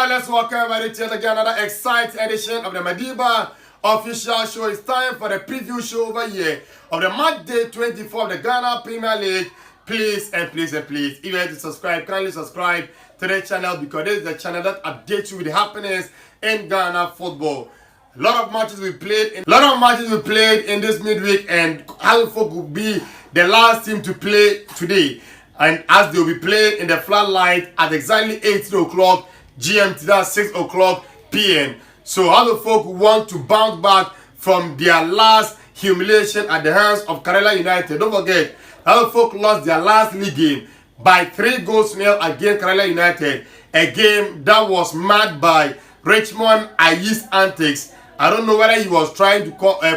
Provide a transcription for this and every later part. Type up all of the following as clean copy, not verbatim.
Alright, let's welcome everybody to again another exciting edition of the Madiba official show. It's time for the preview show over here of the match day 24 of the Ghana Premier League. Please, if you want to subscribe, kindly subscribe to the channel because this is the channel that updates you with the happenings in Ghana football. A lot of matches we played in this midweek, and Alpha will be the last team to play today. And as they'll be playing in the floodlight at exactly 18 o'clock GMT, that's 6 o'clock PM. So other folk want to bounce back from their last humiliation at the hands of Kerala United. Don't forget, other folk lost their last league game by 3-0 against Kerala United. A game that was marked by Richmond Aye's antics. I don't know whether he was trying to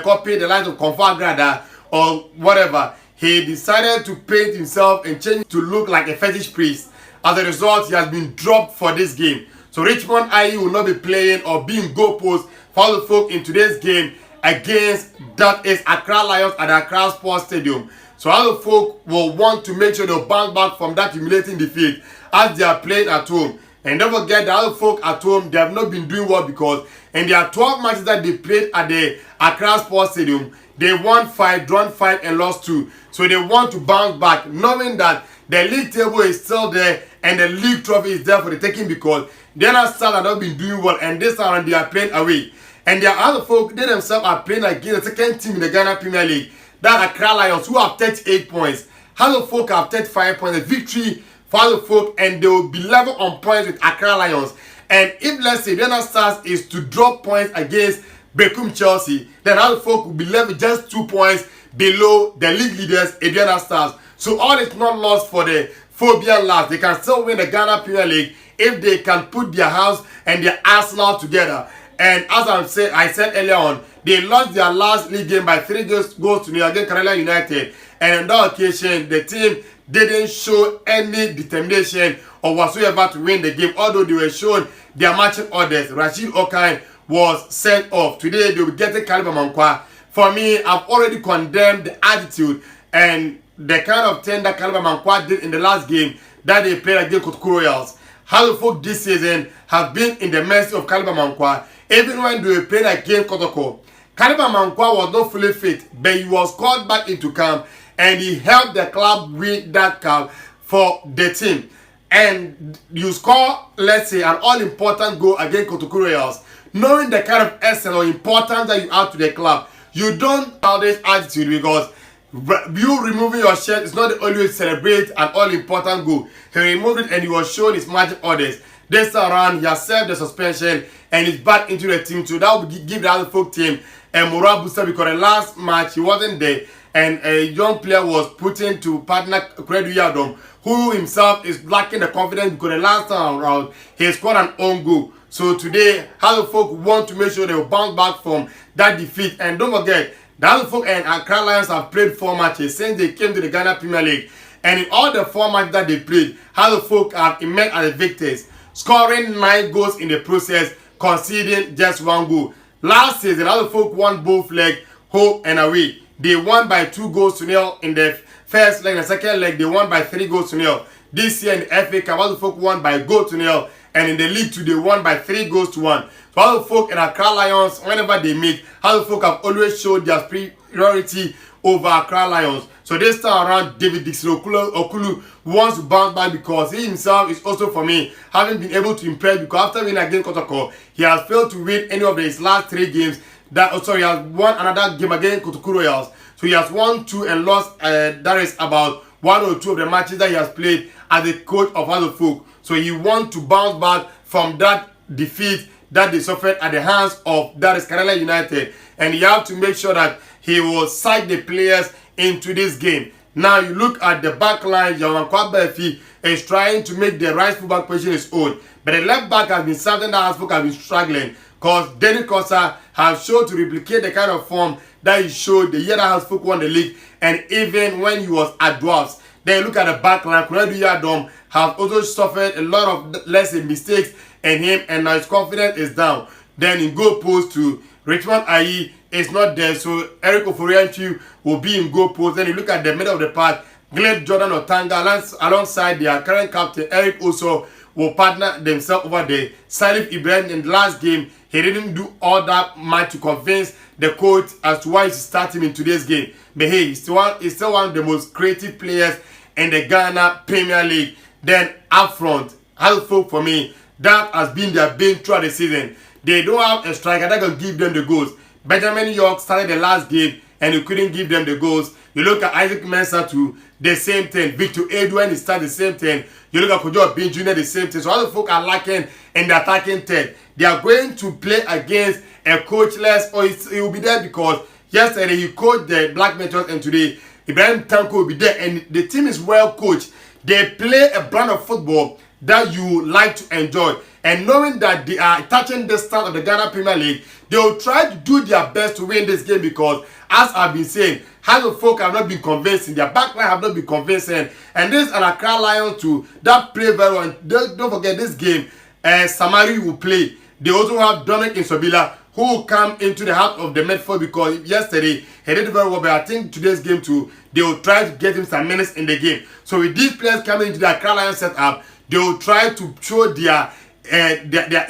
copy the lines of Confograda or whatever. He decided to paint himself and change to look like a fetish priest. As a result, he has been dropped for this game. So Richmond Aye will not be playing or being goalpost for the folk in today's game against that is Accra Lions at the Accra Sports Stadium. So other folk will want to make sure they'll bounce back from that humiliating defeat as they are playing at home. And don't forget the other folk at home, they have not been doing well because in their 12 matches that they played at the Accra Sports Stadium, they won 5, drawn 5 and lost 2. So they want to bounce back knowing that the league table is still there and the league trophy is there for the taking because the other side have not been doing well and this time they are playing away. And their other folk, they themselves are playing against the second team in the Ghana Premier League, that Accra Lions, who have 38 points. Other folk have 35 points, a victory for other folk, and they will be level on points with Accra Lions. And if, let's say, the other stars is to drop points against Bekum Chelsea, then other folk will be left with just 2 points below the league leaders, Adriana Stars. So all is not lost for the Phobia lads. They can still win the Ghana Premier League if they can put their house and their Arsenal together. And as I said earlier on, they lost their last league game by 3 goals to nil against Kerala United. And on that occasion, the team didn't show any determination or whatsoever to win the game, although they were shown their matching orders. Rashid Okai was sent off. Today, they will get the Caliber Mankwa. For me, I've already condemned the attitude and the kind of thing that Caliber Mankwa did in the last game that they played against Kotoko Royals. How the folk this season have been in the mercy of Caliber Mankwa. Even when they were playing against Kotoko, Caliber Mankwa was not fully fit, but he was called back into camp and he helped the club win that cup for the team. And you score, let's say, an all-important goal against Kotoko Royals, knowing the kind of essence or importance that you add to the club. You don't have this attitude because you removing your shirt is not the only way to celebrate an all-important goal. He removed it and he was shown his magic orders. This time around, he has served the suspension and is back into the team. So that will give the other folk team a morale booster because the last match he wasn't there and a young player was put into partner Kredu Yadom, who himself is lacking the confidence because the last time around he scored an own goal. So today, other folk want to make sure they will bounce back from that defeat. And don't forget, the other folk and Accra Lions have played 4 matches since they came to the Ghana Premier League. And in all the 4 matches that they played, other folk have emerged as victors, scoring 9 goals in the process, conceding just 1 goal. Last season, other folk won both legs, home and away. They won by 2 goals to nil in the first leg. In the second leg, they won by 3 goals to nil. This year in the FA Cup, other folk won by 1 goal to nil. And in the league too, they won by 3 goals to 1. So other folk and Accra Lions, whenever they meet, other folk have always showed their superiority over Accra Lions. So this time around, David Dixon Okulu wants to bounce back because he himself is also, for me, having been able to impress because after winning against Kotoko, he has failed to win any of his last 3 games. He has won another game against Kotoko Royals. So he has won 2 and lost, that is about 1 or 2 of the matches that he has played as the coach of other folk. So he wants to bounce back from that defeat that they suffered at the hands of that is Kerala United. And you have to make sure that he will side the players into this game. Now you look at the back line, Yawan Kwabefi is trying to make the right fullback position his own. But the left back has been something that has been struggling because Denny Kosa has shown to replicate the kind of form that he showed the year that has won the league and even when he was at Dwarfs. Then you look at the back line, Kredu Yadom have also suffered a lot of mistakes in him and now his confidence is down. Then in goal post to Richmond Aye is not there, so Eric Oforianchi will be in goal post. Then you look at the middle of the park, Gleb Jordan Otanga alongside their current captain Eric also will partner themselves over there. Salif Ibrahim in the last game, he didn't do all that much to convince the coach as to why he should start him in today's game. But hey, he's still one of the most creative players in the Ghana Premier League. Then up front, helpful for me, that has been their bane throughout the season. They don't have a striker that can give them the goals. Benjamin York started the last game and he couldn't give them the goals. You look at Isaac Mensah too, the same thing. Victor Edwin, he started the same thing. You look at Kojo Bin Jr., the same thing. So all the folk are lacking in the attacking third. They are going to play against a coachless, or he will be there because yesterday he coached the Black Metros and today Ibrahim Tanko will be there. And the team is well coached. They play a brand of football that you like to enjoy. And knowing that they are touching the start of the Ghana Premier League, they will try to do their best to win this game because, as I've been saying, how the folk have not been convincing, their backline have not been convincing. And this an Accra Lions too, that play very well. And don't forget this game, Samari will play. They also have Dominic Insobila, who will come into the heart of the midfield because yesterday he did very well, but I think today's game too, they will try to get him some minutes in the game. So with these players coming into the Accra Lions setup, they will try to show their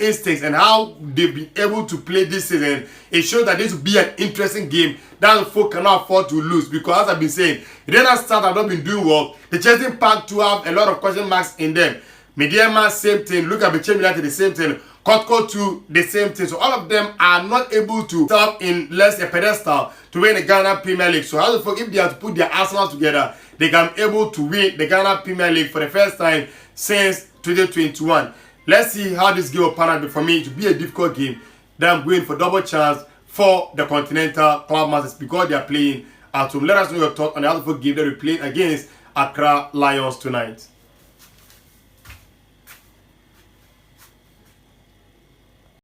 instincts and how they've been able to play this season. It shows that this will be an interesting game that the folk cannot afford to lose because, as I've been saying, the Renal Stars have not been doing well. The Chelsea Park to have a lot of question marks in them. Mediama, same thing. Look at Bechem United, the same thing. Kotko too, the same thing. So all of them are not able to stop in less a pedestal to win the Ghana Premier League. So how the fuck, if they have to put their arsenal together, they can be able to win the Ghana Premier League for the first time since 2021. Let's see how this game will pan out. But for me, it will be a difficult game. Then I'm going for double chance for the Continental Club Masters because they are playing at home. Let us know your thoughts on the other game that we're playing against Accra Lions tonight.